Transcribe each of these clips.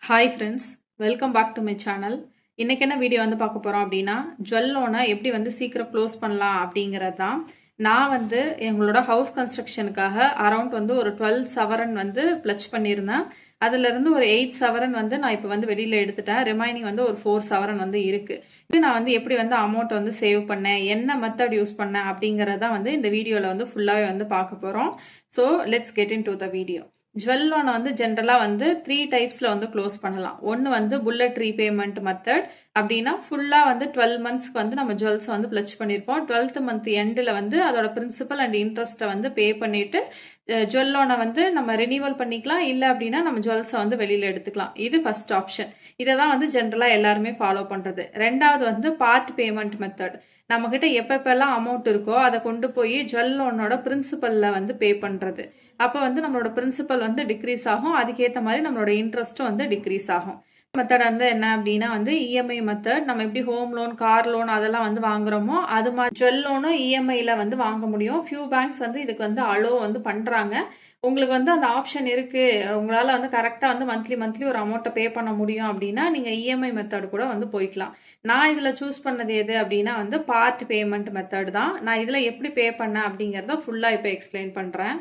Hi friends, welcome back to my channel. இன்றைக்கி என்ன video வந்து பார்க்க போகிறோம் அப்படின்னா, ஜுவல் லோனை எப்படி வந்து சீக்கிரம் க்ளோஸ் பண்ணலாம் அப்படிங்கிறது தான். நான் வந்து எங்களோட ஹவுஸ் கன்ஸ்ட்ரக்ஷனுக்காக அரௌண்ட் வந்து ஒரு 12 சவரன் வந்து ப்ளச் பண்ணியிருந்தேன். அதுலேருந்து ஒரு 8 சவரன் வந்து நான் இப்போ வந்து வெளியில் எடுத்துட்டேன். ரிமைனிங் வந்து ஒரு 4 சவரன் வந்து இருக்குது. இது நான் வந்து எப்படி வந்து அமௌண்ட் வந்து சேவ் பண்ணேன், என்ன மெத்தட் யூஸ் பண்ணேன் அப்படிங்கிறத வந்து இந்த வீடியோவில் வந்து ஃபுல்லாகவே வந்து பார்க்க போகிறோம். So let's get in to the video. Jewel லோனை வந்து ஜென்ரலாக வந்து 3 டைப்ஸில் வந்து க்ளோஸ் பண்ணலாம். ஒன்று வந்து புல்லட் ரீபேமெண்ட் மெத்தட். அப்படின்னா ஃபுல்லாக வந்து 12 மந்த்ஸ்க்கு வந்து நம்ம ஜுவல்ஸை வந்து ப்ளச் பண்ணியிருப்போம். 12th மந்த் எண்டில் வந்து அதோட பிரின்சிபல் அண்ட் இன்ட்ரெஸ்ட்டை வந்து பே பண்ணிவிட்டு ஜுவல் லோனை வந்து நம்ம ரினியூவல் பண்ணிக்கலாம். இல்லை அப்படின்னா நம்ம ஜுவல்ஸை வந்து வெளியில் எடுத்துக்கலாம். இது ஃபர்ஸ்ட் ஆப்ஷன். இதை தான் வந்து ஜென்ரலாக எல்லாருமே ஃபாலோ பண்ணுறது. ரெண்டாவது வந்து பார்ட் பேமெண்ட் மெத்தட். நம்மக்கிட்ட எப்பப்பெல்லாம் அமௌண்ட் இருக்கோ அதை கொண்டு போய் ஜுவல் லோனோட பிரின்சிபலில் வந்து பே பண்ணுறது. அப்போ வந்து நம்மளோட பிரின்சிபல் வந்து டிக்ரீஸ் ஆகும். அதுக்கேற்ற மாதிரி நம்மளோட இன்ட்ரெஸ்ட்டும் வந்து டிக்ரீஸ் ஆகும். மெத்தட் வந்து என்ன அப்படின்னா வந்து இஎம்ஐ மெத்தட். நம்ம எப்படி ஹோம் லோன், கார் லோன் அதெல்லாம் வந்து வாங்குறோமோ அது மாதிரி ஜுவல் லோனும் இஎம்ஐல வந்து வாங்க முடியும். ஃபியூ பேங்க்ஸ் வந்து இதுக்கு வந்து அலோ வந்து பண்றாங்க. உங்களுக்கு வந்து அந்த ஆப்ஷன் இருக்கு, உங்களால வந்து கரெக்டா வந்து மந்த்லி ஒரு அமௌண்ட்டை பே பண்ண முடியும் அப்படின்னா நீங்க இஎம்ஐ மெத்தட் கூட வந்து போய்க்கலாம். நான் இதுல சூஸ் பண்ணது எது அப்படின்னா வந்து பார்ட் பேமெண்ட் மெத்தட் தான். நான் இதுல எப்படி பே பண்ணேன் அப்படிங்கறத ஃபுல்லா இப்போ எக்ஸ்பிளைன் பண்றேன்.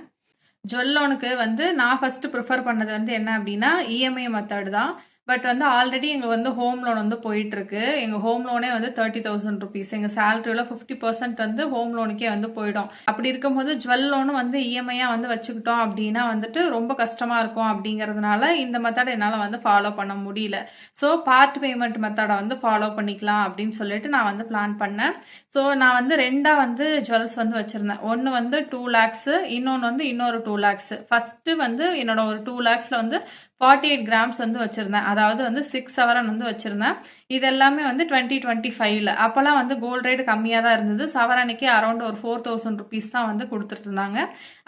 ஜுவல் லோனுக்கு வந்து நான் ஃபர்ஸ்ட் ப்ரிஃபர் பண்ணது வந்து என்ன அப்படின்னா இஎம்ஐ மெத்தட் தான். பட் வந்து ஆல்ரெடி எங்களுக்கு வந்து ஹோம் லோன் வந்து போயிட்டு இருக்கு. எங்கள் ஹோம் லோனே வந்து 30,000 ருபீஸ். எங்கள் சேலரியில் 50% வந்து ஹோம் லோனுக்கே வந்து போயிடும். அப்படி இருக்கும்போது ஜுவல் லோனும் வந்து இஎம்ஐயாக வந்து வச்சுக்கிட்டோம் அப்படின்னா வந்துட்டு ரொம்ப கஷ்டமாக இருக்கும். அப்படிங்கிறதுனால இந்த மெத்தட் என்னால் வந்து ஃபாலோ பண்ண முடியல. ஸோ பார்ட் பேமெண்ட் மெத்தடை வந்து ஃபாலோ பண்ணிக்கலாம் அப்படின்னு சொல்லிட்டு நான் வந்து பிளான் பண்ணேன். ஸோ நான் வந்து ரெண்டாக வந்து ஜுவல்ஸ் வந்து வச்சுருந்தேன். ஒன்று வந்து 2 lakhs, இன்னொன்று வந்து இன்னொரு 2 lakhs. ஃபஸ்ட்டு வந்து என்னோட ஒரு 2 lakhsல வந்து 48 கிராம்ஸ் வந்து வச்சுருந்தேன். அதாவது வந்து 6 சவரன் வந்து வச்சுருந்தேன். இது எல்லாமே வந்து 2025ல. அப்போல்லாம் வந்து கோல்டு ரேட் கம்மியாக தான் இருந்தது. சவரனுக்கே அரௌண்ட் ஒரு 4,000 ருபீஸ் தான் வந்து கொடுத்துட்டு இருந்தாங்க.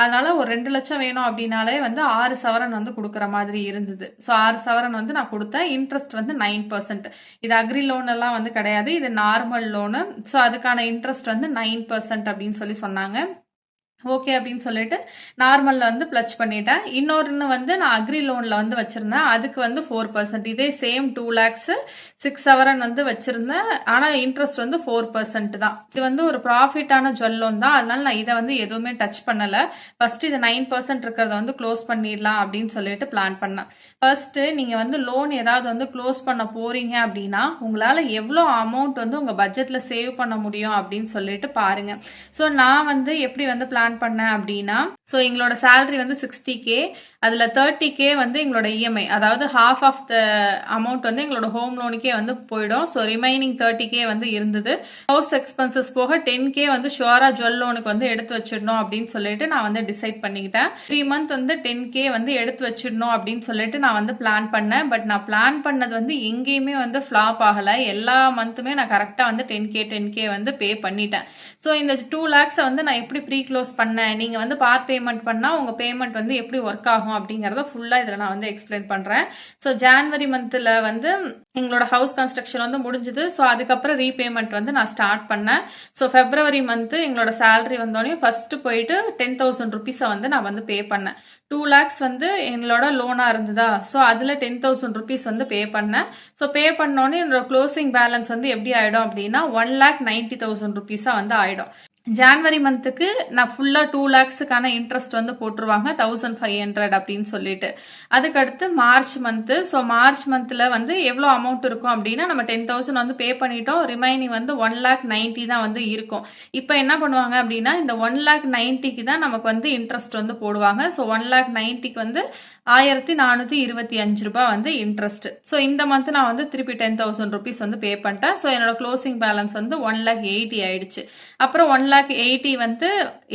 அதனால ஒரு 2 லட்சம் வேணும் அப்படின்னாலே வந்து 6 சவரன் வந்து கொடுக்குற மாதிரி இருந்தது. ஸோ 6 சவரன் வந்து நான் கொடுத்தேன். இன்ட்ரெஸ்ட் வந்து 9%. இது அக்ரி லோன் எல்லாம் வந்து கிடையாது, இது நார்மல் லோனு. ஸோ அதுக்கான இன்ட்ரெஸ்ட் வந்து 9% அப்படின்னு சொல்லி சொன்னாங்க. ஓகே அப்படின்னு சொல்லிட்டு நார்மலில் வந்து ப்ளச் பண்ணிட்டேன். இன்னொன்று வந்து நான் அக்ரி லோனில் வந்து வச்சுருந்தேன். அதுக்கு வந்து 4%. இதே சேம் 2 lakhs 6 சவரன் வந்து வச்சுருந்தேன். ஆனால் இன்ட்ரெஸ்ட் வந்து 4% தான். இது வந்து ஒரு ப்ராஃபிட்டான ஜுவல் லோன் தான். அதனால நான் இதை வந்து எதுவுமே டச் பண்ணலை. ஃபர்ஸ்ட் இது 9% இருக்கிறத வந்து க்ளோஸ் பண்ணிடலாம் அப்படின்னு சொல்லிட்டு பிளான் பண்ணேன். ஃபர்ஸ்ட் நீங்கள் வந்து லோன் ஏதாவது வந்து க்ளோஸ் பண்ண போறீங்க அப்படின்னா உங்களால் எவ்வளோ அமௌண்ட் வந்து உங்கள் பட்ஜெட்டில் சேவ் பண்ண முடியும் அப்படின்னு சொல்லிட்டு பாருங்க. ஸோ நான் வந்து எப்படி வந்து பிளான் பண்ணேன் அப்படின்னா, ஸோ எங்களோட சேலரி வந்து 60K, அதில் 30K வந்து எங்களோட இஎம்ஐ, அதாவது ஹாஃப் ஆஃப் த அமௌண்ட் வந்து எங்களோட ஹோம் லோனுக்கே வந்து போயிடும். ஸோ ரிமைனிங் 30K வந்து இருந்தது. ஹவுஸ் எக்ஸ்பென்சஸ் போக 10K வந்து ஷுவரா ஜுவல் லோனுக்கு வந்து எடுத்து வச்சிடணும் அப்படின்னு சொல்லிட்டு நான் வந்து டிசைட் பண்ணிக்கிட்டேன். 3 மந்த் வந்து 10K வந்து எடுத்து வச்சிடணும் அப்படின்னு சொல்லிட்டு நான் வந்து பிளான் பண்ணேன். பட் நான் பிளான் பண்ணது வந்து எங்கேயுமே வந்து ஃபிளாப் ஆகலை. எல்லா மந்த்துமே நான் கரெக்டாக வந்து 10K வந்து பே பண்ணிட்டேன். ஸோ இந்த 2 lakhs வந்து நான் எப்படி ப்ரீ க்ளோஸ் பண்ணேன், நீங்கள் வந்து பார்ட் பேமெண்ட் பண்ணால் உங்கள் பேமெண்ட் வந்து எப்படி ஒர்க் ஆகும் அப்படிங்கிறத ஃபுல்லாக இதில் நான் வந்து எக்ஸ்பிளைன் பண்ணுறேன். ஸோ ஜான்வரி மந்தில் வந்து எங்களோட ஹவுஸ் கன்ஸ்ட்ரக்ஷன் வந்து முடிஞ்சுது. ஸோ அதுக்கப்புறம் ரீபேமெண்ட் வந்து நான் ஸ்டார்ட் பண்ணேன். ஸோ ஃபெப்ரவரி மந்த்து எங்களோட சேலரி வந்தோடனே ஃபஸ்ட்டு போயிட்டு 10,000 ருபீஸை வந்து நான் வந்து பே பண்ணேன். 2 lakhs வந்து எங்களோட லோனாக இருந்ததா, ஸோ அதில் 10,000 ருபீஸ் வந்து பே பண்ணேன். ஸோ பே பண்ணோன்னே என்னோட க்ளோசிங் பேலன்ஸ் வந்து எப்படி ஆகிடும் அப்படின்னா 1,90,000 ருபீஸாக வந்து ஆகிடும். ஜான்வரி மந்த்துக்கு நான் ஃபுல்லாக 2 lakhsக்கான இன்ட்ரெஸ்ட் வந்து போட்டுருவாங்க 1,500 அப்படின்னு சொல்லிட்டு. அதுக்கடுத்து மார்ச் மந்த்து. ஸோ மார்ச் மந்தில் வந்து எவ்வளோ அமௌண்ட் இருக்கும் அப்படின்னா நம்ம 10,000 வந்து பே பண்ணிட்டோம். ரிமைனிங் வந்து 1,90,000 தான் வந்து இருக்கும். இப்போ என்ன பண்ணுவாங்க அப்படின்னா இந்த 1,90,000க்கு தான் நமக்கு வந்து இன்ட்ரெஸ்ட் வந்து போடுவாங்க. ஸோ 1,90,000க்கு வந்து 1,425 ரூபாய் வந்து இன்ட்ரெஸ்ட். ஸோ இந்த மந்த் நான் வந்து திருப்பி 10,000 ருபீஸ் வந்து பே பண்ணிட்டேன். ஸோ என்னோட க்ளோசிங் பேலன்ஸ் வந்து 1,80,000 ஆயிடுச்சு. அப்புறம் 1,80,000 வந்து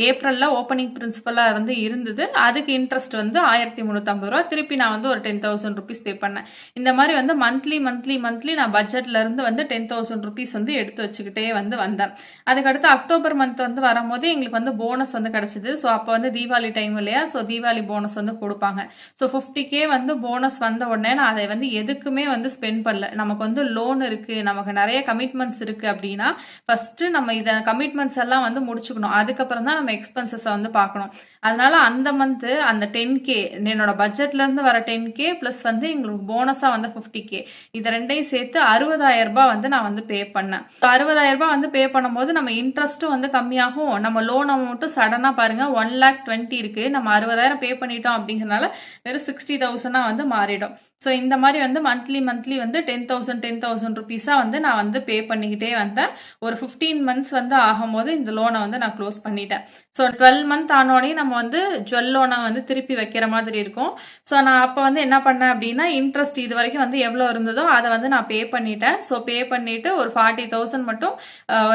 ஏப்ரலில் ஓப்பனிங் பிரின்சிபலாக வந்து இருந்தது. அதுக்கு இன்ட்ரெஸ்ட் வந்து 1,350 ரூபா. திருப்பி நான் வந்து ஒரு 10,000 ருபீஸ் பே பண்ணேன். இந்த மாதிரி வந்து மந்த்லி நான் பட்ஜெட்ல இருந்து வந்து 10,000 ருபீஸ் வந்து எடுத்து வச்சுக்கிட்டே வந்து வந்தேன். அதுக்கடுத்து அக்டோபர் மந்த் வந்து வரும்போது எங்களுக்கு வந்து போனஸ் வந்து கிடைச்சிது. ஸோ அப்போ வந்து தீபாவளி டைம் இல்லையா, ஸோ தீபாவளி போனஸ் வந்து கொடுப்பாங்க. ஸோ ஸோ 50K வந்து போனஸ் வந்த உடனே நான் அதை வந்து எதுக்குமே வந்து ஸ்பெண்ட் பண்ணல. நமக்கு வந்து லோன் இருக்கு, நமக்கு நிறைய கமிட்மெண்ட்ஸ் இருக்கு அப்படின்னா ஃபர்ஸ்ட் நம்ம இதை கமிட்மெண்ட்ஸ் எல்லாம் வந்து முடிச்சுக்கணும். அதுக்கப்புறம் தான் நம்ம எக்ஸ்பென்சஸை வந்து பார்க்கணும். அதனால அந்த மந்த் அந்த 10K என்னோட பட்ஜெட்ல இருந்து வர 10K பிளஸ் வந்து எங்களுக்கு போனஸா வந்து 50K, இது ரெண்டையும் சேர்த்து 60,000 ரூபாய் வந்து நான் வந்து பே பண்ணேன். 60,000 ரூபாய் வந்து பே பண்ணும்போது நம்ம இன்ட்ரெஸ்ட்டும் வந்து கம்மியாகும். நம்ம லோன் அமௌண்ட்டும் சடனா பாருங்க 1,20,000 இருக்கு, நம்ம 60,000 பே பண்ணிட்டோம் அப்படிங்கறதுனால வெறும் 60,000 வந்து மாறிடும். ஸோ இந்த மாதிரி வந்து மந்த்லி வந்து 10,000 ருபீஸா வந்து நான் வந்து பே பண்ணிக்கிட்டே வந்தேன். ஒரு 15 மந்த்ஸ் வந்து ஆகும்போது இந்த லோனை வந்து நான் க்ளோஸ் பண்ணிட்டேன். ஸோ 12 மந்த் ஆனோடனே நம்ம வந்து ஜுவல் லோனை வந்து திருப்பி வைக்கிற மாதிரி இருக்கும். ஸோ நான் அப்போ வந்து என்ன பண்ணேன் அப்படின்னா இன்ட்ரெஸ்ட் இது வரைக்கும் வந்து எவ்வளோ இருந்ததோ அதை வந்து நான் பே பண்ணிட்டேன். ஸோ பே பண்ணிட்டு ஒரு 40,000 மட்டும்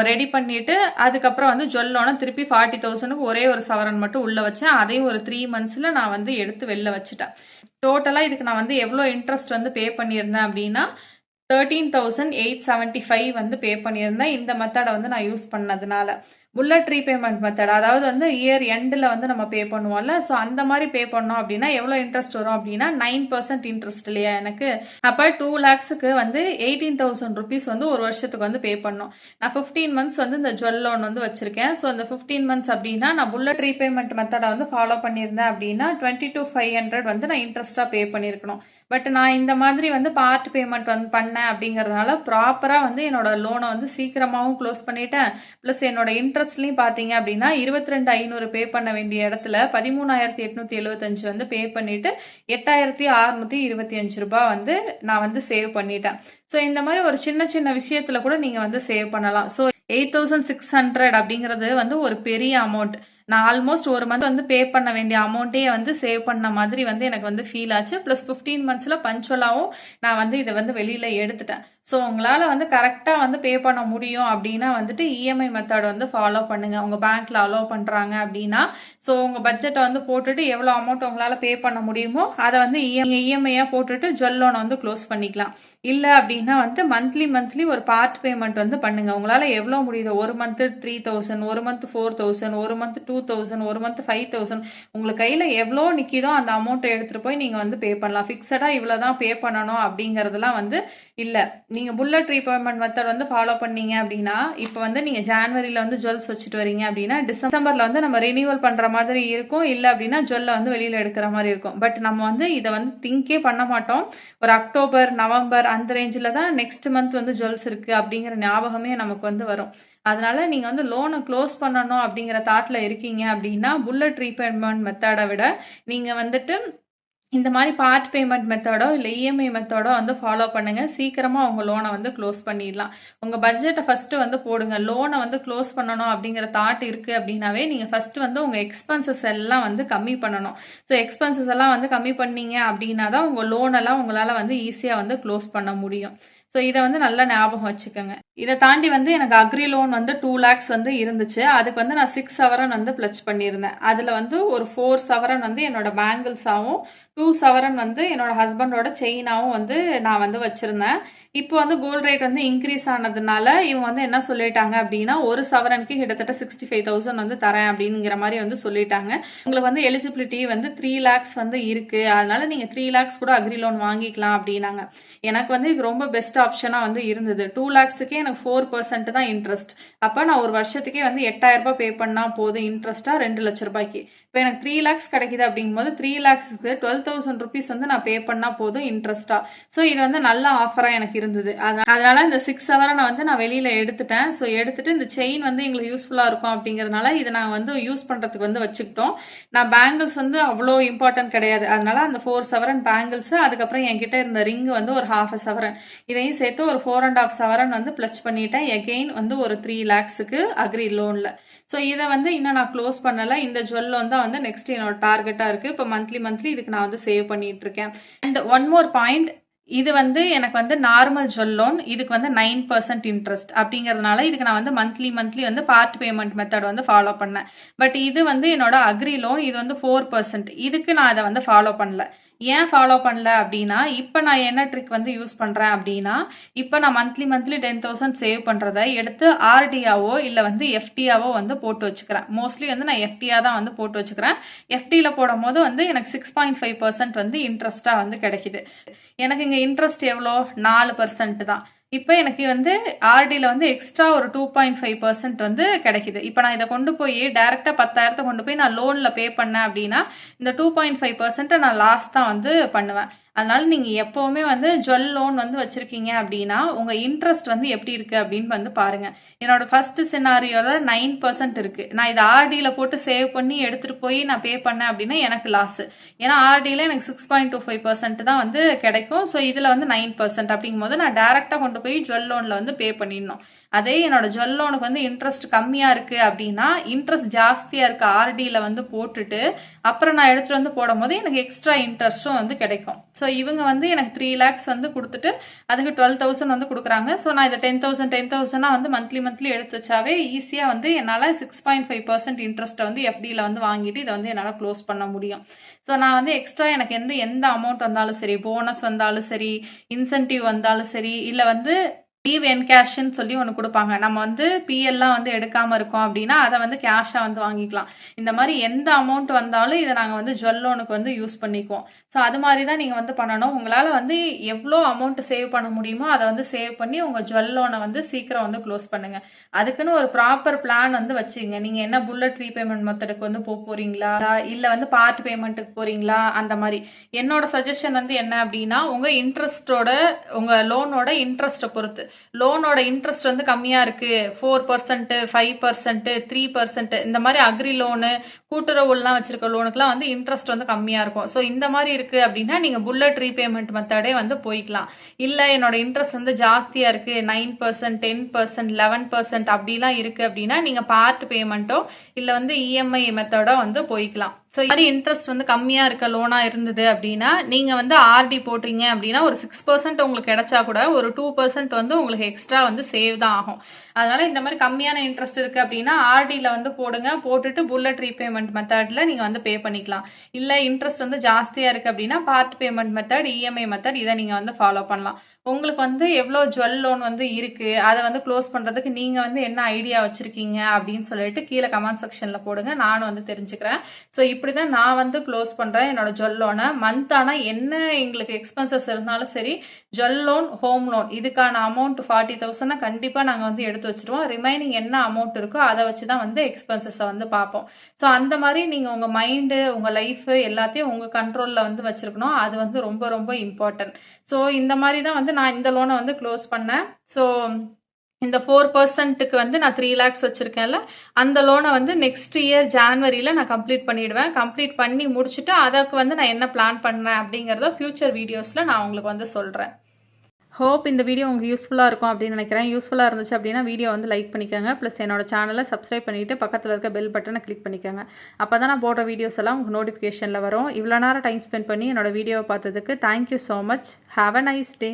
ரெடி பண்ணிட்டு அதுக்கப்புறம் வந்து ஜுவல் லோனை திருப்பி 40,000க்கு ஒரே ஒரு சவரன் மட்டும் உள்ள வச்சேன். அதையும் ஒரு 3 மந்த்ஸ்ல நான் வந்து எடுத்து வெளில வச்சுட்டேன். டோட்டலாக இதுக்கு நான் வந்து எவ்வளோ இன்ட்ரெஸ்ட் வந்து பே பண்ணியிருந்தேன் அப்படின்னா 13,875 வந்து பே பண்ணியிருந்தேன் இந்த மெத்தடை வந்து நான் யூஸ் பண்ணதுனால. புல்லட் ரீபேமெண்ட் மெத்தட், அதாவது வந்து இயர் எண்டில் வந்து நம்ம பே பண்ணுவோம்ல, ஸோ அந்த மாதிரி பே பண்ணோம் அப்படின்னா எவ்வளோ இன்ட்ரெஸ்ட் வரும் அப்படின்னா 9% இன்ட்ரெஸ்ட் இல்லையா எனக்கு. அப்போ 2 lakhsக்கு வந்து 18,000 ருபீஸ் வந்து ஒரு வருஷத்துக்கு வந்து பே பண்ணோம். நான் 15 மந்த்ஸ் வந்து இந்த ஜுவல் லோன் வந்து வச்சிருக்கேன். ஸோ அந்த 15 மந்த்ஸ் அப்படின்னா நான் புல்லட் ரீபேமெண்ட் மெத்தடை வந்து ஃபாலோ பண்ணியிருந்தேன் அப்படின்னா 22,500 வந்து நான் இன்ட்ரெஸ்டாக பே பண்ணியிருக்கணும். பட் நான் இந்த மாதிரி வந்து பார்ட் பேமெண்ட் வந்து பண்ணேன் அப்படிங்கறதுனால ப்ராப்பராக வந்து என்னோட லோனை வந்து சீக்கிரமாகவும் க்ளோஸ் பண்ணிட்டேன். ப்ளஸ் என்னோட இன்ட்ரெஸ்ட்லையும் பார்த்தீங்க அப்படின்னா 22,500 பே பண்ண வேண்டிய இடத்துல 13,875 வந்து பே பண்ணிட்டு 8,625 ரூபாய் வந்து நான் வந்து சேவ் பண்ணிட்டேன். ஸோ இந்த மாதிரி ஒரு சின்ன சின்ன விஷயத்துல கூட நீங்க வந்து சேவ் பண்ணலாம். ஸோ 8,600 அப்படிங்கிறது வந்து ஒரு பெரிய அமௌண்ட். நான் ஆல்மோஸ்ட் ஒரு மந்த் வந்து பே பண்ண வேண்டிய அமௌண்ட்டே வந்து சேவ் பண்ண மாதிரி வந்து எனக்கு வந்து ஃபீல் ஆச்சு. ப்ளஸ் 15 மந்த்ஸ்ல பஞ்சுவலாகவும் நான் வந்து இதை வந்து வெளியில எடுத்துட்டேன். ஸோ உங்களால் வந்து கரெக்டாக வந்து பே பண்ண முடியும் அப்படின்னா வந்துட்டு இஎம்ஐ மெத்தட் வந்து ஃபாலோ பண்ணுங்க. உங்கள் பேங்க்ல அலோவ் பண்ணுறாங்க அப்படின்னா ஸோ உங்கள் பட்ஜெட்டை வந்து போட்டுட்டு எவ்வளோ அமௌண்ட் உங்களால் பே பண்ண முடியுமோ அதை வந்து இஎம்ஐயாக போட்டுட்டு ஜுவல் லோனை வந்து க்ளோஸ் பண்ணிக்கலாம். இல்லை அப்படின்னா வந்துட்டு மந்த்லி ஒரு பார்ட் பேமெண்ட் வந்து பண்ணுங்க. உங்களால் எவ்வளோ முடியுதோ, ஒரு மந்த்து 3,000, ஒரு மந்த் 4,000, ஒரு மந்த் 2,000, ஒரு மந்த் 5,000, உங்களுக்கு கையில் எவ்வளோ நிற்கிதோ அந்த அமௌண்ட்டை எடுத்துகிட்டு போய் நீங்கள் வந்து பே பண்ணலாம். ஃபிக்ஸடாக இவ்வளோ தான் பே பண்ணணும் அப்படிங்கிறதுலாம் வந்து இல்லை. நீங்கள் புல்லட் ரீபேமெண்ட் மெத்தட் வந்து ஃபாலோ பண்ணீங்க அப்படின்னா இப்போ வந்து நீங்கள் ஜான்வரியில் வந்து ஜுவல்ஸ் வச்சுட்டு வரீங்க அப்படின்னா டிசம்பரில் வந்து நம்ம ரினியூவல் பண்ணுற மாதிரி இருக்கும். இல்லை அப்படின்னா ஜுவல்லை வந்து வெளியில் எடுக்கிற மாதிரி இருக்கும். பட் நம்ம வந்து இதை வந்து திங்கே பண்ண மாட்டோம். ஒரு அக்டோபர், நவம்பர் அந்த ரேஞ்சில் தான் நெக்ஸ்ட் மந்த் வந்து ஜுவல்ஸ் இருக்குது அப்படிங்கிற ஞாபகமே நமக்கு வந்து வரும். அதனால நீங்கள் வந்து லோனை க்ளோஸ் பண்ணணும் அப்படிங்கிற தாட்டில் இருக்கீங்க அப்படின்னா புல்லட் ரீபேமெண்ட் மெத்தடை விட நீங்கள் வந்துட்டு இந்த மாதிரி பார்ட் பேமெண்ட் மெத்தடோ இல்லை இஎம்ஐ மெத்தடோ வந்து ஃபாலோ பண்ணுங்க. சீக்கிரமாக உங்கள் லோனை வந்து க்ளோஸ் பண்ணிடலாம். உங்கள் பட்ஜெட்டை ஃபஸ்ட்டு வந்து போடுங்க. லோனை வந்து க்ளோஸ் பண்ணணும் அப்படிங்கிற தாட் இருக்குது அப்படின்னாவே நீங்கள் ஃபஸ்ட்டு வந்து உங்கள் எக்ஸ்பென்சஸ் எல்லாம் வந்து கம்மி பண்ணணும். ஸோ எக்ஸ்பென்சஸ் எல்லாம் வந்து கம்மி பண்ணீங்க அப்படின்னா தான் உங்கள் லோனெல்லாம் உங்களால் வந்து ஈஸியாக வந்து க்ளோஸ் பண்ண முடியும். ஸோ இதை வந்து நல்லா ஞாபகம் வச்சுக்கோங்க. இதை தாண்டி வந்து எனக்கு அக்ரி லோன் வந்து 2 lakhs வந்து இருந்துச்சு. அதுக்கு வந்து நான் 6 சவரன் வந்து பிளச் பண்ணியிருந்தேன். அதில் வந்து ஒரு 4 சவரன் வந்து என்னோட பேங்கிள்ஸாகவும் 2 சவரன் வந்து என்னோட ஹஸ்பண்டோட செயினாகவும் வந்து நான் வந்து வச்சிருந்தேன். இப்போ வந்து கோல்ட் ரேட் வந்து இன்க்ரீஸ் ஆனதுனால இவங்க வந்து என்ன சொல்லிட்டாங்க அப்படின்னா ஒரு சவரனுக்கு கிட்டத்தட்ட 65,000 வந்து தரேன் அப்படிங்கிற மாதிரி வந்து சொல்லிட்டாங்க. உங்களுக்கு வந்து எலிஜிபிலிட்டி வந்து 3 lakhs வந்து இருக்கு, அதனால நீங்க 3 lakhs கூட அக்ரி லோன் வாங்கிக்கலாம் அப்படின்னாங்க. எனக்கு வந்து இது ரொம்ப பெஸ்ட் ஆப்ஷனா வந்து இருந்தது. 2 lakhsக்கே எனக்கு 4% தான் இன்ட்ரெஸ்ட். அப்ப நான் ஒரு வருஷத்துக்கே வந்து 8,000 ரூபாய் பே பண்ணா போதும் இன்ட்ரெஸ்டா 2 லட்சம் ரூபாய்க்கு. இப்போ எனக்கு 3 lakhs கிடைக்குது அப்படிங்கும்போது 3 lakhsக்கு 12,000 ருபீஸ் வந்து நான் பே பண்ணா போதும் இன்ட்ரெஸ்டா. ஸோ இது வந்து நல்ல ஆஃபரா எனக்கு இருந்தது. அதனால இந்த 6 சவரனை வந்து நான் வெளியில எடுத்துட்டேன். ஸோ எடுத்துட்டு இந்த செயின் வந்து எங்களுக்கு யூஸ்ஃபுல்லா இருக்கும் அப்படிங்கறதுனால இதை நான் வந்து யூஸ் பண்றதுக்கு வந்து வச்சுக்கிட்டோம். நான் பேங்கிள்ஸ் வந்து அவ்வளோ இம்பார்ட்டன்ட் கிடையாது. அதனால அந்த 4 சவரன் பேங்கிள்ஸ், அதுக்கப்புறம் என்கிட்ட இருந்த ரிங் வந்து ஒரு 1/2 சவரன், இதையும் சேர்த்து ஒரு 4.5 சவரன் வந்து பிளச் பண்ணிட்டேன். எகெயின் வந்து ஒரு 3 lakhsக்கு அக்ரி லோன்ல. ஸோ இதை வந்து இன்னும் நான் க்ளோஸ் பண்ணல. இந்த ஜுவல் லோன் தான் வந்து நெக்ஸ்ட் என்னோட டார்கெட்டா இருக்கு. இப்போ மந்த்லி இதுக்கு நான் வந்து சேவ் பண்ணிட்டு இருக்கேன். அண்ட் ஒன் மோர் பாயிண்ட், இது வந்து எனக்கு வந்து நார்மல் ஜுவல் லோன், இதுக்கு வந்து 9% இன்ட்ரெஸ்ட் அப்படிங்கிறதுனால இதுக்கு நான் வந்து மந்த்லி வந்து பார்ட் பேமெண்ட் மெத்தட் வந்து ஃபாலோ பண்ணேன். பட் இது வந்து என்னோட அக்ரி லோன், இது வந்து 4%, இதுக்கு நான் அதை வந்து ஃபாலோ பண்ணல. ஏன் ஃபாலோ பண்ணல அப்படின்னா, இப்போ நான் என்ன ட்ரிக் வந்து யூஸ் பண்ணுறேன் அப்படின்னா, இப்போ நான் மந்த்லி 10,000 சேவ் பண்ணுறத எடுத்து ஆர்டியாவோ இல்லை வந்து எஃப்டியாவோ வந்து போட்டு வச்சுக்கிறேன். மோஸ்ட்லி வந்து நான் எஃப்டியா தான் வந்து போட்டு வச்சுக்கிறேன். எஃப்டியில் போடும் போது வந்து எனக்கு 6.5% வந்து இன்ட்ரெஸ்ட்டாக வந்து கிடைக்குது. எனக்கு இங்கே இன்ட்ரெஸ்ட் எவ்வளோ? 4% தான். இப்போ எனக்கு வந்து ஆர்டியில் வந்து எக்ஸ்ட்ரா ஒரு 2.5% வந்து கிடைக்குது. இப்போ நான் இதை கொண்டு போய் டைரெக்டாக 10,000 கொண்டு போய் நான் லோனில் பே பண்ணேன் அப்படின்னா இந்த 2.5% நான் லாஸ் தான் வந்து பண்ணுவேன். அதனால நீங்கள் எப்போவுமே வந்து ஜுவல் லோன் வந்து வச்சுருக்கீங்க அப்படின்னா உங்கள் இன்ட்ரெஸ்ட் வந்து எப்படி இருக்குது அப்படின்னு வந்து பாருங்கள். என்னோட ஃபர்ஸ்ட் சினாரியோவில் 9% இருக்குது. நான் இதை ஆர்டியில் போட்டு சேவ் பண்ணி எடுத்துகிட்டு போய் நான் பே பண்ணேன் அப்படின்னா எனக்கு லாஸு. ஏன்னா ஆர்டியில் எனக்கு 6.25% தான் வந்து கிடைக்கும். ஸோ இதில் வந்து 9% அப்படிங்கும்போது நான் டேரெக்டாக கொண்டு போய் ஜுவல் லோனில் வந்து பே பண்ணிடணும். அதே என்னோட ஜுவல் லோனுக்கு வந்து இன்ட்ரெஸ்ட் கம்மியாக இருக்குது அப்படின்னா இன்ட்ரெஸ்ட் ஜாஸ்தியாக இருக்குது ஆர்டியில் வந்து போட்டுட்டு அப்புறம் நான் எடுத்துகிட்டு வந்து போடும் போது எனக்கு எக்ஸ்ட்ரா இன்ட்ரெஸ்ட்டும் வந்து கிடைக்கும். ஸோ இவங்க வந்து எனக்கு 3 lakhs வந்து கொடுத்துட்டு அதுக்கு 12,000 வந்து கொடுக்குறாங்க. ஸோ நான் இதை 10,000 வந்து மந்த்லி எடுத்து வச்சாவே ஈஸியாக வந்து என்னால் 6.5% இன்ட்ரெஸ்ட்டை வந்து எஃப்டியில் வந்து வாங்கிட்டு இதை வந்து என்னால் க்ளோஸ் பண்ண முடியும். ஸோ நான் வந்து எக்ஸ்ட்ரா எனக்கு எந்த அமௌண்ட் வந்தாலும் சரி, போனஸ் வந்தாலும் சரி, இன்சென்டிவ் வந்தாலும் சரி, இல்லை வந்து லீவ் என்கேஷ்ன்னு சொல்லி ஒன்று கொடுப்பாங்க. நம்ம வந்து பிஎல்லாம் வந்து எடுக்காமல் இருக்கோம் அப்படின்னா அதை வந்து கேஷாக வந்து வாங்கிக்கலாம். இந்த மாதிரி எந்த அமௌண்ட் வந்தாலும் இதை நாங்கள் வந்து ஜுவல் லோனுக்கு வந்து யூஸ் பண்ணிக்குவோம். ஸோ அது மாதிரி தான் நீங்கள் வந்து பண்ணணும். உங்களால் வந்து எவ்வளோ அமௌண்ட் சேவ் பண்ண முடியுமோ அதை வந்து சேவ் பண்ணி உங்கள் ஜுவல் லோனை வந்து சீக்கிரம் வந்து க்ளோஸ் பண்ணுங்கள். அதுக்குன்னு ஒரு ப்ராப்பர் பிளான் வந்து வச்சுங்க. நீங்கள் என்ன புல்லட் ரீபேமெண்ட் மெத்தடுக்கு வந்து போகிறீங்களா, இல்லை வந்து பார்ட் பேமெண்ட்டுக்கு போகிறீங்களா, அந்த மாதிரி. என்னோட சஜஷன் வந்து என்ன அப்படின்னா, உங்கள் இன்ட்ரெஸ்ட்டோட உங்கள் லோனோட இன்ட்ரெஸ்ட்டை பொறுத்து. லோனோட இன்ட்ரெஸ்ட் வந்து கம்மியாக இருக்குது, 4%, 5%, 3%, இந்த மாதிரி அக்ரி லோனு, கூட்டுறவுலாம் வச்சிருக்க லோனுக்குலாம் வந்து இன்ட்ரெஸ்ட் வந்து கம்மியாக இருக்கும். ஸோ இந்த மாதிரி இருக்குது அப்படின்னா நீங்கள் புல்லட் ரீபேமெண்ட் மெத்தடே வந்து போய்க்கலாம். இல்லை என்னோட இன்ட்ரெஸ்ட் வந்து ஜாஸ்தியாக இருக்குது, 9%, 10%, 11% அப்படிலாம் இருக்குது அப்படின்னா நீங்கள் பார்ட் பேமெண்ட்டோ இல்லை வந்து இஎம்ஐ மெத்தடோ வந்து போய்க்கலாம். ஸோ இது மாதிரி இன்ட்ரெஸ்ட் வந்து கம்மியாக இருக்க லோனாக இருந்தது அப்படின்னா நீங்கள் வந்து ஆர்டி போடுறீங்க அப்படின்னா ஒரு 6% உங்களுக்கு கிடைச்சா கூட ஒரு 2% வந்து உங்களுக்கு எக்ஸ்ட்ரா வந்து சேவ் தான் ஆகும். அதனால இந்த மாதிரி கம்மியான இன்ட்ரெஸ்ட் இருக்குது அப்படின்னா ஆர்டியில் வந்து போடுங்க. போட்டுட்டு புல்லட் ரீபேமெண்ட் மெத்தடில் நீங்கள் வந்து பே பண்ணிக்கலாம். இல்லை இன்ட்ரெஸ்ட் வந்து ஜாஸ்தியாக இருக்குது அப்படின்னா part payment method, EMI method இதை நீங்கள் வந்து ஃபாலோ பண்ணலாம். உங்களுக்கு வந்து எவ்வளோ ஜுவல் லோன் வந்து இருக்குது, அதை வந்து க்ளோஸ் பண்ணுறதுக்கு நீங்கள் வந்து என்ன ஐடியா வச்சுருக்கீங்க அப்படின்னு சொல்லிட்டு கீழே கமெண்ட் செக்ஷனில் போடுங்க. நானும் வந்து தெரிஞ்சுக்கிறேன். ஸோ இப்படி தான் நான் வந்து க்ளோஸ் பண்ணுறேன் என்னோட ஜுவல் லோனை. மந்த் ஆனால் என்ன எங்களுக்கு எக்ஸ்பென்சஸ் இருந்தாலும் சரி, ஜுவல் லோன், ஹோம் லோன் இதுக்கான அமௌண்ட் 40,000 கண்டிப்பாக நாங்கள் வந்து எடுத்து வச்சுருவோம். ரிமைனிங் என்ன அமௌண்ட் இருக்கோ அதை வச்சு தான் வந்து எக்ஸ்பென்சஸை வந்து பார்ப்போம். ஸோ அந்த மாதிரி நீங்கள் உங்கள் மைண்டு, உங்கள் லைஃபு எல்லாத்தையும் உங்கள் கண்ட்ரோலில் வந்து வச்சுருக்கணும். அது வந்து ரொம்ப ரொம்ப இம்பார்ட்டன்ட். ஸோ இந்த மாதிரி தான் வந்து நான் இந்த லோனை வந்து க்ளோஸ் பண்ணேன். ஸோ இந்த 4%க்கு வந்து நான் 3 lakhs வச்சுருக்கேன்ல, அந்த லோனை வந்து நெக்ஸ்ட் இயர் ஜான்வரியில் நான் கம்ப்ளீட் பண்ணிவிடுவேன். கம்ப்ளீட் பண்ணி முடிச்சுட்டு அதுக்கு வந்து நான் என்ன பிளான் பண்ணேன் அப்படிங்கிறத ஃப்யூச்சர் வீடியோஸில் நான் உங்களுக்கு வந்து சொல்கிறேன். ஹோப் இந்த வீடியோ உங்களுக்கு யூஸ்ஃபுல்லாக இருக்கும் அப்படின்னு நினைக்கிறேன். யூஸ்ஃபுல்லாக இருந்துச்சு அப்படின்னா வீடியோ வந்து லைக் பண்ணிக்கோங்க. ப்ளஸ் என்னோட சேனலை சப்ஸ்கிரைப் பண்ணிவிட்டு பக்கத்தில் இருக்க பெல் பட்டனை கிளிக் பண்ணிக்கோங்க. அப்போ தான் நான் போடுற வீடியோஸ் எல்லாம் உங்களுக்கு நோட்டிஃபிகேஷனில் வரும். இவ்வளோ நேரம் டைம் ஸ்பெண்ட் பண்ணி என்னோட வீடியோவை பார்த்ததுக்கு thank you so much. Have a nice day.